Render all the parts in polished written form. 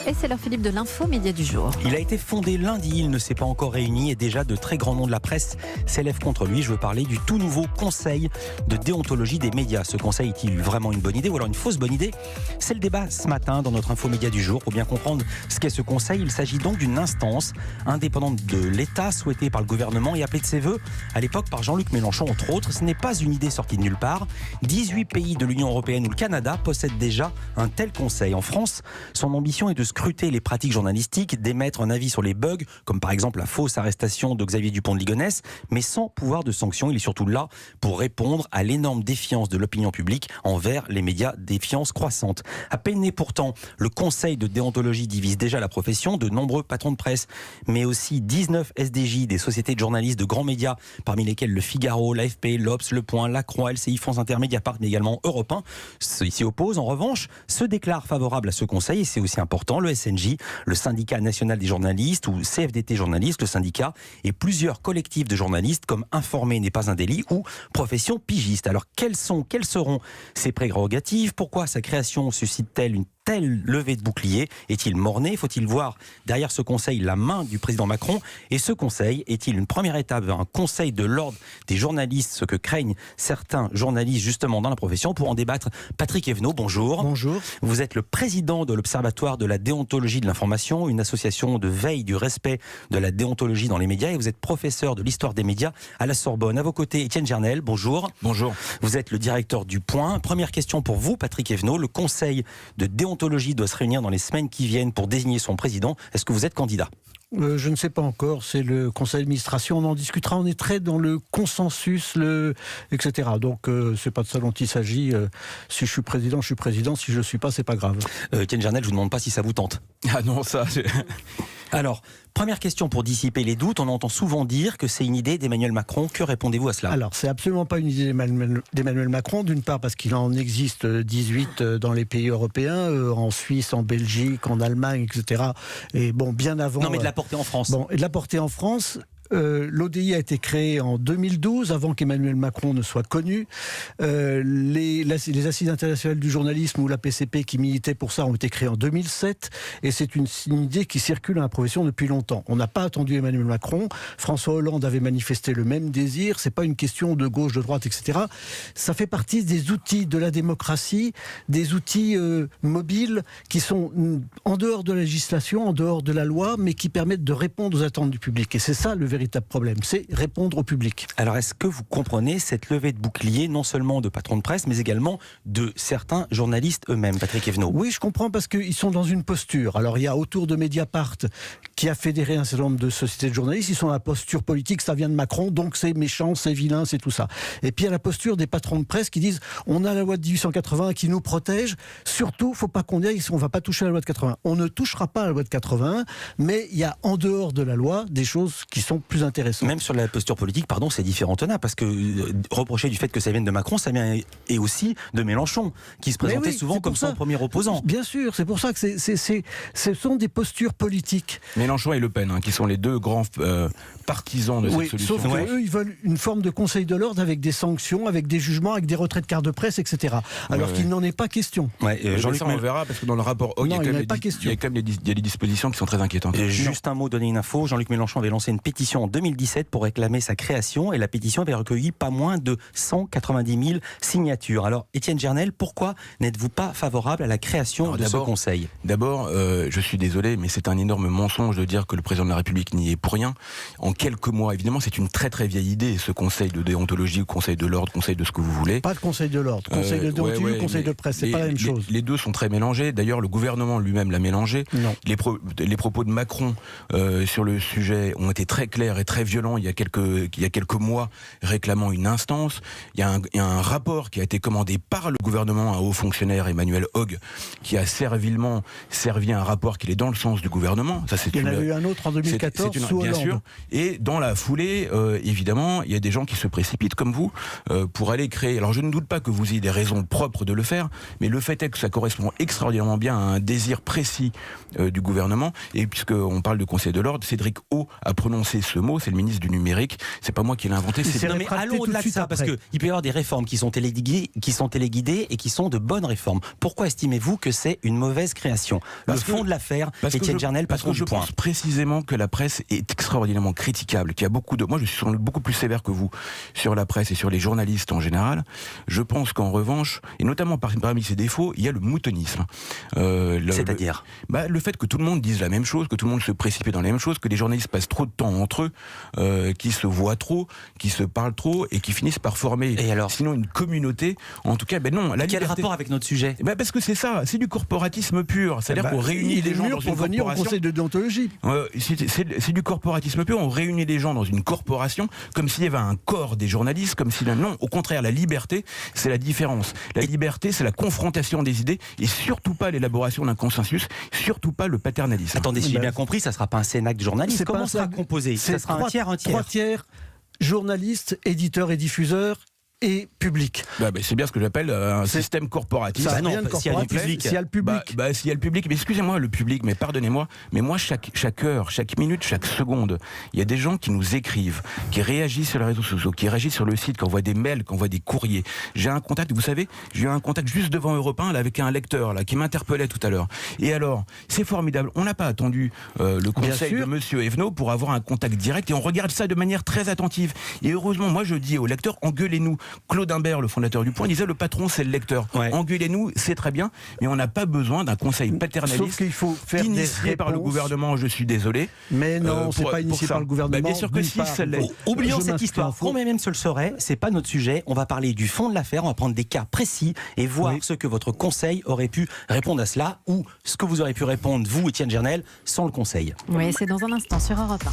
Et c'est l'heure, Philippe, de l'info média du jour. Il a été fondé lundi, il ne s'est pas encore réuni et déjà de très grands noms de la presse s'élèvent contre lui. Je veux parler du tout nouveau conseil de déontologie des médias. Ce conseil est-il vraiment une bonne idée ou alors une fausse bonne idée? C'est le débat ce matin dans notre info média du jour. Pour bien comprendre ce qu'est ce conseil, il s'agit donc d'une instance indépendante de l'État souhaitée par le gouvernement et appelée de ses voeux à l'époque par Jean-Luc Mélenchon entre autres. Ce n'est pas une idée sortie de nulle part. 18 pays de l'Union européenne ou le Canada possèdent déjà un tel conseil. En France, son ambition est de scruter les pratiques journalistiques, d'émettre un avis sur les bugs, comme par exemple la fausse arrestation de Xavier Dupont de Ligonnès, mais sans pouvoir de sanction. Il est surtout là pour répondre à l'énorme défiance de l'opinion publique envers les médias, défiance croissante. À peine né pourtant, le conseil de déontologie divise déjà la profession, de nombreux patrons de presse, mais aussi 19 SDJ des sociétés de journalistes de grands médias, parmi lesquels Le Figaro, l'AFP, l'Obs, Le Point, La Croix, LCI, France Inter, Mediapart, mais également Europe 1. Ceux s'y opposent, en revanche, se déclarent favorables à ce conseil, et c'est aussi important, le SNJ, le syndicat national des journalistes, ou CFDT journalistes, le syndicat, et plusieurs collectifs de journalistes comme Informer n'est pas un délit ou Profession pigiste. Alors quelles seront ces prérogatives? Pourquoi sa création suscite-t-elle une telle levée de bouclier? Est-il mort-né? Faut-il voir derrière ce conseil la main du président Macron? Et ce conseil est-il une première étape vers un conseil de l'ordre des journalistes, ce que craignent certains journalistes justement dans la profession? Pour en débattre, Patrick Evenot, bonjour. Bonjour. Vous êtes le président de l'Observatoire de la déontologie de l'information, une association de veille du respect de la déontologie dans les médias, et vous êtes professeur de l'histoire des médias à la Sorbonne. À vos côtés, Étienne Gernel, bonjour. Bonjour. Vous êtes le directeur du Point. Première question pour vous, Patrick Evenot. Le conseil de déontologie doit se réunir dans les semaines qui viennent pour désigner son président. Est-ce que vous êtes candidat ? Je ne sais pas encore, c'est le conseil d'administration, on en discutera, on est très dans le consensus, etc. Donc c'est pas de ça dont il s'agit. Si je suis président, si je ne suis pas, c'est pas grave. Étienne Gernel, je vous demande pas si ça vous tente. Ah non, ça... Alors, première question pour dissiper les doutes, on entend souvent dire que c'est une idée d'Emmanuel Macron. Que répondez-vous à cela? Alors, c'est absolument pas une idée d'Emmanuel Macron, d'une part parce qu'il en existe 18 dans les pays européens, en Suisse, en Belgique, en Allemagne, etc. Et bon, bien avant... Non, mais de la porter en France. Bon, et de la porter en France... l'ODI a été créé en 2012, avant qu'Emmanuel Macron ne soit connu. Les assises internationales du journalisme ou la PCP qui militait pour ça ont été créées en 2007, et c'est une idée qui circule dans la profession depuis longtemps. On n'a pas attendu Emmanuel Macron. François Hollande avait manifesté le même désir. C'est pas une question de gauche, de droite, etc. Ça fait partie des outils de la démocratie, des outils mobiles qui sont en dehors de la législation, en dehors de la loi, mais qui permettent de répondre aux attentes du public. Et c'est ça le véritable problème, c'est répondre au public. Alors est-ce que vous comprenez cette levée de bouclier, non seulement de patrons de presse, mais également de certains journalistes eux-mêmes, Patrick Evenot? Oui, je comprends, parce qu'ils sont dans une posture. Alors il y a autour de Mediapart, qui a fédéré un certain nombre de sociétés de journalistes, ils sont dans la posture politique, ça vient de Macron, donc c'est méchant, c'est vilain, c'est tout ça. Et puis il y a la posture des patrons de presse qui disent, on a la loi de 1880 qui nous protège, surtout, faut pas qu'on dise, on va pas toucher à la loi de 81. On ne touchera pas à la loi de 81, mais il y a en dehors de la loi des choses qui sont plus intéressant. Même sur la posture politique, pardon, c'est différent, Thomas, parce que reprocher du fait que ça vienne de Macron, ça vient et aussi de Mélenchon, qui se présentait souvent comme son premier opposant. Bien sûr, c'est pour ça que ce sont des postures politiques. Mélenchon et Le Pen, qui sont les deux grands partisans de cette solution. Sauf qu'eux, ils veulent une forme de conseil de l'ordre avec des sanctions, avec des jugements, avec des retraits de carte de presse, etc. Alors qu'il n'en est pas question. Jean-Luc, on verra, parce que dans le rapport, il y a quand même des dispositions qui sont très inquiétantes. Juste un mot, donner une info. Jean-Luc Mélenchon avait lancé une pétition en 2017 pour réclamer sa création, et la pétition avait recueilli pas moins de 190 000 signatures. Alors, Étienne Gernel, pourquoi n'êtes-vous pas favorable à la création de ce conseil? D'abord, je suis désolé, mais c'est un énorme mensonge de dire que le président de la République n'y est pour rien. En quelques mois, évidemment, c'est une très très vieille idée, ce conseil de déontologie, conseil de l'ordre, conseil de ce que vous voulez. Pas de conseil de l'ordre, conseil de déontologie, conseil de presse, c'est pas la même chose. Les deux sont très mélangés. D'ailleurs, le gouvernement lui-même l'a mélangé. Les propos de Macron sur le sujet ont été très clairs et très violents il y a quelques mois, réclamant une instance. Il y a un rapport qui a été commandé par le gouvernement, un haut fonctionnaire, Emmanuel Hogue, qui a servilement servi un rapport qui est dans le sens du gouvernement. Ça, il y en a eu un autre en 2014 sous Hollande. Bien sûr. Et dans la foulée, évidemment, il y a des gens qui se précipitent comme vous pour aller créer. Alors je ne doute pas que vous ayez des raisons propres de le faire, mais le fait est que ça correspond extraordinairement bien à un désir précis du gouvernement. Et puisqu'on parle de Conseil de l'ordre, Cédric O a prononcé ce le mot, c'est le ministre du numérique. C'est pas moi qui l'ai inventé. Non, mais allons au-delà de ça, parce qu'il peut y avoir des réformes qui sont téléguidées et qui sont de bonnes réformes. Pourquoi estimez-vous que c'est une mauvaise création ? Le fond de l'affaire, Étienne Jarnel, patron du Point. Je pense précisément que la presse est extraordinairement critiquable, qu'il y a moi je suis sans doute beaucoup plus sévère que vous sur la presse et sur les journalistes en général. Je pense qu'en revanche, et notamment parmi ses défauts, il y a le moutonnisme. C'est-à-dire le fait que tout le monde dise la même chose, que tout le monde se précipite dans les mêmes choses, que les journalistes passent trop de temps entre eux, qui se voient trop, qui se parlent trop et qui finissent par former sinon une communauté. En tout cas, non. Quel rapport avec notre sujet ? Parce que c'est ça, c'est du corporatisme pur. C'est-à-dire qu'on réunit les gens dans une venir corporation. au conseil de déontologie. C'est du corporatisme pur. On réunit les gens dans une corporation comme s'il y avait un corps des journalistes, comme si non, au contraire, la liberté, c'est la différence. La liberté, c'est la confrontation des idées et surtout pas l'élaboration d'un consensus, surtout pas le paternalisme. Attendez, si j'ai bien compris, ça sera pas un cénacle de journalistes. Comment ça sera composé ? Ça sera un tiers. 3 tiers journalistes, éditeurs et diffuseurs et public. C'est bien ce que j'appelle un système corporatiste. S'il y a du public. S'il y a le public. S'il y a le public, mais excusez-moi, le public, mais pardonnez-moi, mais moi, chaque heure, chaque minute, chaque seconde, il y a des gens qui nous écrivent, qui réagissent sur les réseaux sociaux, qui réagissent sur le site, qui envoient des mails, qui envoient des courriers. J'ai un contact, vous savez, j'ai eu un contact juste devant Europe 1 là, avec un lecteur là, qui m'interpellait tout à l'heure. Et alors, c'est formidable. On n'a pas attendu le conseil de Monsieur Evenot pour avoir un contact direct et on regarde ça de manière très attentive. Et heureusement, moi je dis aux lecteurs, engueulez-nous. Claude Imbert, le fondateur du Point, disait le patron c'est le lecteur. Engueulez-nous, c'est très bien, mais on n'a pas besoin d'un conseil paternaliste. Sauf qu'il faut faire initié par le gouvernement, je suis désolé. Mais non, c'est pas initié par le gouvernement. Bien sûr que si, ça l'est. Oublions cette histoire. Combien même se le saurait, c'est pas notre sujet. On va parler du fond de l'affaire, on va prendre des cas précis et voir ce que votre conseil aurait pu répondre à cela ou ce que vous aurez pu répondre, vous, Étienne Jarnel, sans le conseil. Oui, c'est dans un instant sur Europe 1.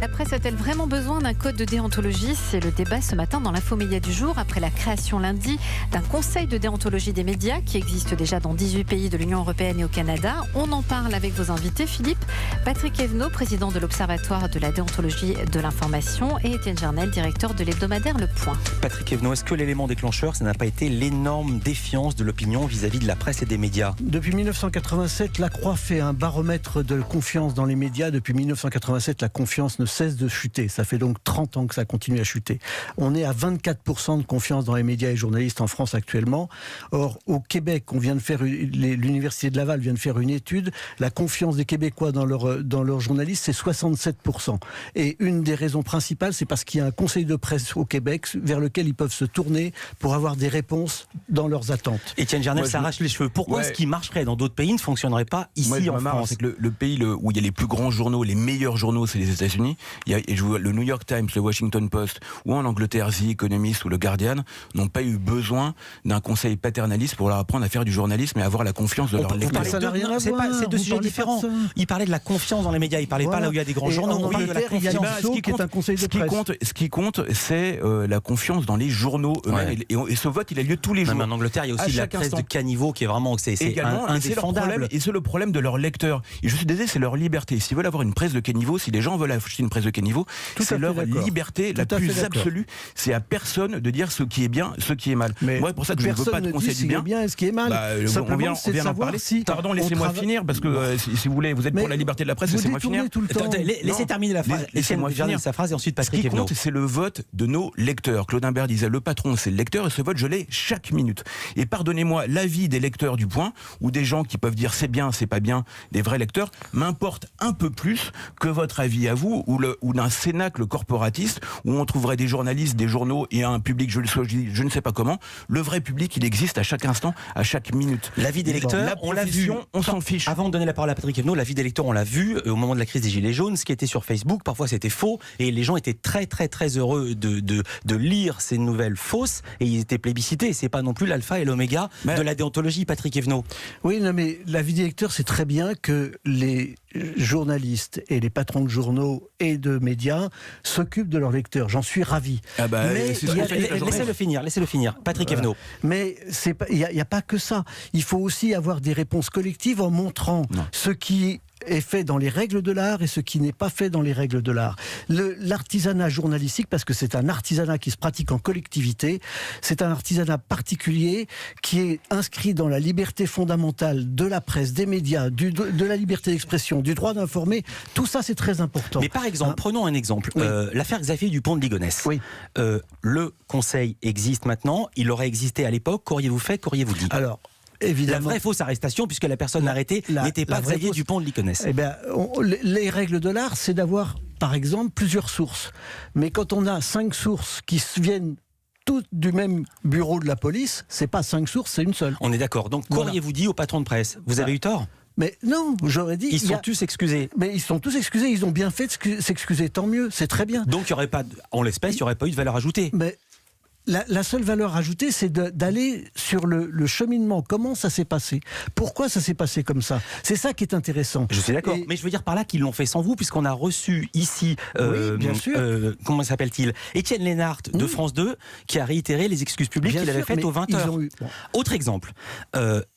La presse a-t-elle vraiment besoin d'un code de déontologie ? C'est le débat ce matin dans l'Infomédia du jour, après la création lundi d'un conseil de déontologie des médias qui existe déjà dans 18 pays de l'Union européenne et au Canada. On en parle avec vos invités, Philippe, Patrick Evenot, président de l'Observatoire de la déontologie de l'information, et Étienne Jarnel, directeur de l'hebdomadaire Le Point. Patrick Evenot, est-ce que l'élément déclencheur, ça n'a pas été l'énorme défiance de l'opinion vis-à-vis de la presse et des médias ? Depuis 1987, la Croix fait un baromètre de confiance dans les médias. Depuis 1987, la confiance ne cesse de chuter. Ça fait donc 30 ans que ça continue à chuter. On est à 24% de confiance dans les médias et journalistes en France actuellement. Or, au Québec, l'Université de Laval vient de faire une étude. La confiance des Québécois dans leurs journalistes, c'est 67%. Et une des raisons principales, c'est parce qu'il y a un conseil de presse au Québec vers lequel ils peuvent se tourner pour avoir des réponses dans leurs attentes. Étienne Jarnel s'arrache les cheveux. Pourquoi ce qui marcherait dans d'autres pays ne fonctionnerait pas ici en France ? C'est que le pays où il y a les plus grands journaux, les meilleurs journaux, c'est les États-Unis. Le New York Times, le Washington Post, ou en Angleterre, The Economist ou le Guardian n'ont pas eu besoin d'un conseil paternaliste pour leur apprendre à faire du journalisme et avoir la confiance de leurs lecteurs. C'est deux sujets différents. Il parlait de la confiance dans les médias, il parlait pas là où il y a des grands journaux. En Angleterre, il y a l'INSO qui est un conseil de presse. Ce qui compte, c'est la confiance dans les journaux eux-mêmes. Et ce vote, il a lieu tous les jours. Même en Angleterre, il y a aussi la presse de caniveau qui est vraiment indéfendable. Et c'est le problème de leurs lecteurs. Et je suis désolé, c'est leur liberté. S'ils veulent avoir une presse de caniveau, si les gens veulent acheter une presse de caniveau, c'est leur liberté la plus absolue. C'est à personne de dire ce qui est bien, ce qui est mal. Mais moi, pour ça que je ne veux pas de conseil du bien. Bien et ce qui est mal. On vient d'en parler. Pardon, laissez-moi finir, parce que si vous voulez, vous êtes pour la liberté de la presse, laissez-moi finir. Laissez terminer la phrase. Laissez-moi finir sa phrase et ensuite Patrick Evenot. Ce qui compte, c'est le vote de nos lecteurs. Claude Imbert disait le patron, c'est le lecteur, et ce vote, je l'ai chaque minute. Et pardonnez-moi, l'avis des lecteurs du Point, ou des gens qui peuvent dire c'est bien, c'est pas bien, des vrais lecteurs, m'importe un peu plus que votre avis à vous, ou d'un cénacle corporatiste, où on trouverait des journalistes, des journaux et un public, je ne sais pas comment. Le vrai public, il existe à chaque instant, à chaque minute. L'avis des lecteurs, on l'a vu. On s'en fiche. Avant de donner la parole à Patrick Evenot, l'avis des lecteurs, on l'a vu au moment de la crise des Gilets jaunes, ce qui était sur Facebook, parfois c'était faux, et les gens étaient très très très heureux de lire ces nouvelles fausses, et ils étaient plébiscités. C'est pas non plus l'alpha et l'oméga de la déontologie, Patrick Evenot. Oui, non, mais l'avis des lecteurs, c'est très bien que les journalistes et les patrons de journaux et de médias s'occupent de leurs lecteurs. J'en suis ravi. Laissez-le finir. Patrick Evenot. Mais il n'y a pas que ça. Il faut aussi avoir des réponses collectives en montrant ce qui est fait dans les règles de l'art et ce qui n'est pas fait dans les règles de l'art. L'artisanat journalistique, parce que c'est un artisanat qui se pratique en collectivité, c'est un artisanat particulier qui est inscrit dans la liberté fondamentale de la presse, des médias, de la liberté d'expression, du droit d'informer. Tout ça, c'est très important. Mais par exemple, prenons un exemple. Oui. L'affaire Xavier Dupont de Ligonnès. Oui. Le conseil existe maintenant. Il aurait existé à l'époque. Qu'auriez-vous fait? Qu'auriez-vous dit? Alors, évidemment, la vraie fausse arrestation, puisque la personne arrêtée n'était pas Xavier Dupont de Ligonnès. Eh bien, les règles de l'art, c'est d'avoir, par exemple, plusieurs sources. Mais quand on a 5 sources qui viennent toutes du même bureau de la police, c'est pas 5 sources, c'est une seule. On est d'accord. Donc, qu'auriez-vous dit au patron de presse? Vous avez eu tort? Mais non, j'aurais dit... Ils sont tous excusés. Mais ils sont tous excusés, ils ont bien fait de s'excuser, tant mieux, c'est très bien. Donc, il n'y aurait pas, en l'espèce, il n'y aurait pas eu de valeur ajoutée. Mais la seule valeur ajoutée, c'est d'aller sur le cheminement. Comment ça s'est passé? Pourquoi ça s'est passé comme ça? C'est ça qui est intéressant. Je suis d'accord. Mais je veux dire par là qu'ils l'ont fait sans vous, puisqu'on a reçu ici, oui, bien sûr. Comment s'appelle-t-il, Étienne Lénart de France 2, qui a réitéré les excuses publiques qu'il avait faites aux 20h. Autre exemple,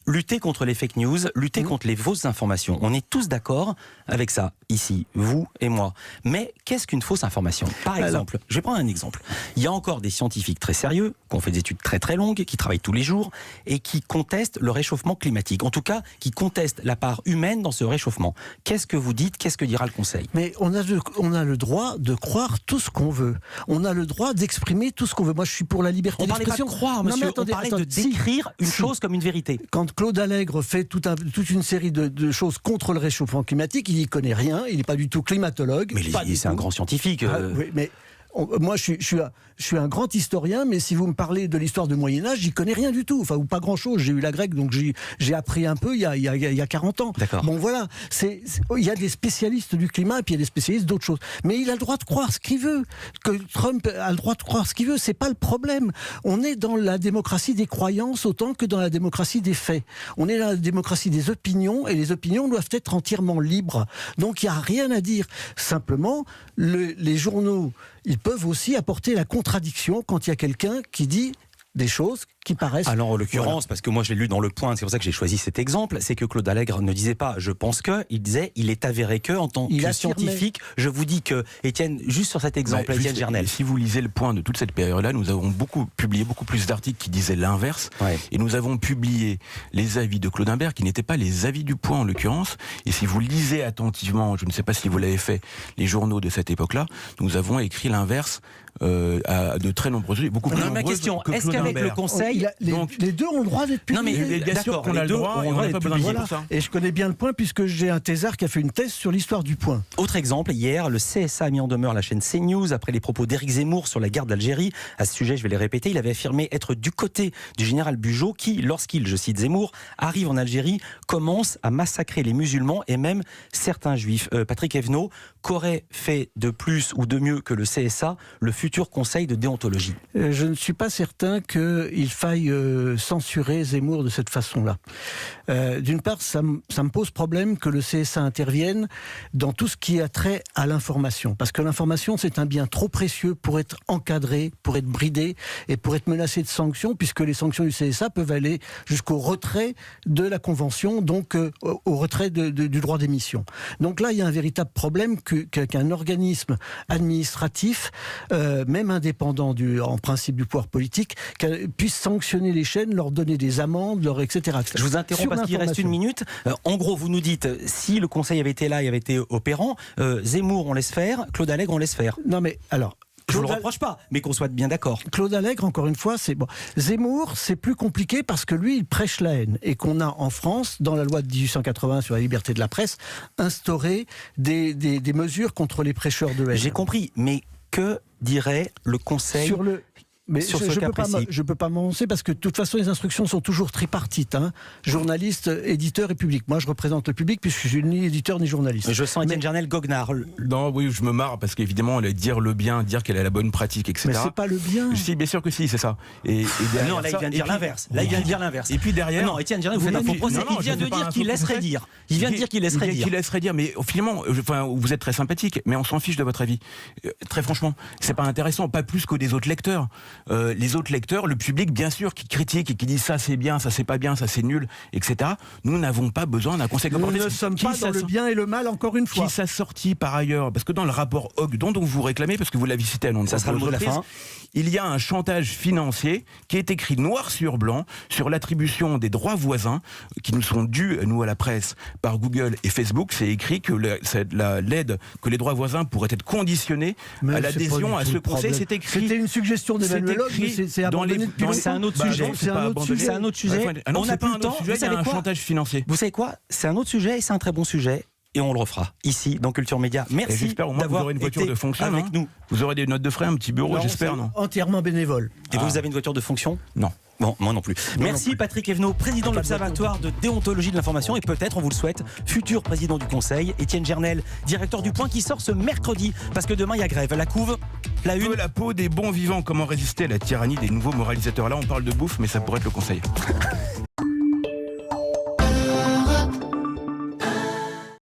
lutter contre les fake news, lutter contre les fausses informations. On est tous d'accord avec ça, ici, vous et moi. Mais qu'est-ce qu'une fausse information? Par exemple, je vais prendre un exemple. Il y a encore des scientifiques très sérieux, qui ont fait des études très très longues, qui travaillent tous les jours, et qui contestent le réchauffement climatique. En tout cas, qui contestent la part humaine dans ce réchauffement. Qu'est-ce que vous dites? Qu'est-ce que dira le Conseil? Mais on a le droit de croire tout ce qu'on veut. On a le droit d'exprimer tout ce qu'on veut. Moi, je suis pour la liberté d'expression. On parlait pas de croire, monsieur. Non, mais attendez, on parlait de décrire une chose comme une vérité. Quand Claude Allègre fait toute une série de choses contre le réchauffement climatique, il n'y connaît rien, il n'est pas du tout climatologue. Mais c'est un grand scientifique. Oui, mais moi, je suis un grand historien, mais si vous me parlez de l'histoire du Moyen-Âge, j'y connais rien du tout. Enfin, ou pas grand-chose. J'ai eu la grecque, donc j'ai appris un peu il y a 40 ans. D'accord. Bon, voilà. Il y a des spécialistes du climat, et puis il y a des spécialistes d'autres choses. Mais il a le droit de croire ce qu'il veut. Que Trump a le droit de croire ce qu'il veut, c'est pas le problème. On est dans la démocratie des croyances autant que dans la démocratie des faits. On est dans la démocratie des opinions, et les opinions doivent être entièrement libres. Donc, il n'y a rien à dire. Simplement, les journaux, ils peuvent aussi apporter la contradiction quand il y a quelqu'un qui dit des choses qui paraissent... Alors en l'occurrence, parce que moi je l'ai lu dans Le Point, c'est pour ça que j'ai choisi cet exemple, c'est que Claude Allègre ne disait pas « je pense que », il disait « il est avéré que » en tant que scientifique. Je vous dis que, Étienne, juste sur cet exemple, Étienne Gernel. Si vous lisez Le Point de toute cette période-là, nous avons publié beaucoup plus d'articles qui disaient l'inverse, et nous avons publié les avis de Claude Imbert qui n'étaient pas les avis du Point en l'occurrence, et si vous lisez attentivement, je ne sais pas si vous l'avez fait, les journaux de cette époque-là, nous avons écrit l'inverse à de très nombreuses, beaucoup plus nombreuses. Ma question, est-ce qu'avec le Conseil... Les deux ont le droit d'être publiés. Non, mais bien sûr qu'on a le droit, et on n'a pas besoin de ça. Et je connais bien Le Point puisque j'ai un thésard qui a fait une thèse sur l'histoire du Point. Autre exemple, hier, le CSA a mis en demeure la chaîne CNews après les propos d'Éric Zemmour sur la guerre d'Algérie. À ce sujet, je vais les répéter, il avait affirmé être du côté du général Bugeaud qui, lorsqu'il, je cite Zemmour, arrive en Algérie, commence à massacrer les musulmans et même certains juifs. Patrick Evno, qu'aurait fait de plus ou de mieux que le CSA, le futur Conseil de déontologie? Je ne suis pas certain qu'il faille censurer Zemmour de cette façon-là. D'une part, ça me pose problème que le CSA intervienne dans tout ce qui a trait à l'information. Parce que l'information, c'est un bien trop précieux pour être encadré, pour être bridé et pour être menacé de sanctions, puisque les sanctions du CSA peuvent aller jusqu'au retrait de la Convention, donc au retrait du droit d'émission. Donc là, il y a un véritable problème qu'un organisme administratif, même indépendant en principe du pouvoir politique, puisse sanctionner les chaînes, leur donner des amendes, etc. Je vous interromps parce qu'il reste une minute. En gros, vous nous dites, si le Conseil avait été là et avait été opérant, Zemmour, on laisse faire, Claude Allègre, on laisse faire. Non mais, alors... Je ne vous le reproche pas, mais qu'on soit bien d'accord. Claude Allègre, encore une fois, c'est bon. Zemmour, c'est plus compliqué parce que lui, il prêche la haine. Et qu'on a en France, dans la loi de 1880 sur la liberté de la presse, instauré des mesures contre les prêcheurs de haine. J'ai compris, mais que dirait le Conseil Mais sur je ne peux pas m'avancer parce que de toute façon les instructions sont toujours tripartites, journaliste, éditeur et public. Moi je représente le public puisque je suis ni éditeur ni journaliste. Je sens Étienne Gernel goguenard. Non, oui, je me marre parce qu'évidemment dire le bien, dire qu'elle a la bonne pratique, etc. Mais c'est pas le bien. Si, bien sûr que si, c'est ça. Non, là il vient de dire l'inverse. Là il vient de dire l'inverse. Et puis derrière. Non, Étienne Gernel, vous faites un faux procès. Il vient de dire qu'il laisserait dire. Il vient de dire qu'il laisserait dire. Mais finalement, vous êtes très sympathique, mais on s'en fiche de votre avis. Très franchement, c'est pas intéressant, pas plus que des autres lecteurs. les autres lecteurs, le public bien sûr qui critique et qui dit ça c'est bien, ça c'est pas bien, ça c'est nul, etc. Nous n'avons pas besoin d'un conseil corporatif. Nous ne sommes pas dans le bien et le mal, encore une fois. Qui s'assortit par ailleurs, parce que dans le rapport Hogg dont vous réclamez, parce que vous l'avez cité à nombre de ça sera le mot de la fin. Il y a un chantage financier qui est écrit noir sur blanc sur l'attribution des droits voisins qui nous sont dus, nous à la presse, par Google et Facebook. C'est écrit que l'aide, que les droits voisins pourraient être conditionnés à l'adhésion à ce conseil. C'est écrit. C'était une suggestion d'Emmanuel Hogg, mais c'est abandonné depuis c'est un autre sujet. C'est un autre sujet. On n'a pas un autre sujet, il y a un chantage financier. Vous savez quoi ? C'est un autre sujet et c'est un très bon sujet. Et on le refera ici dans Culture Média. Merci d'avoir une voiture été de fonction avec nous. Vous aurez des notes de frais, un petit bureau, j'espère, non ? Entièrement bénévole. Et vous avez une voiture de fonction ? Non. Bon, moi non plus. Merci Patrick Evenot, président de l'Observatoire de déontologie de l'information et peut-être, on vous le souhaite, futur président du Conseil. Étienne Gernel, directeur du Point, qui sort ce mercredi parce que demain il y a grève. La couve, la une. La peau des bons vivants, comment résister à la tyrannie des nouveaux moralisateurs. Là on parle de bouffe mais ça pourrait être le Conseil.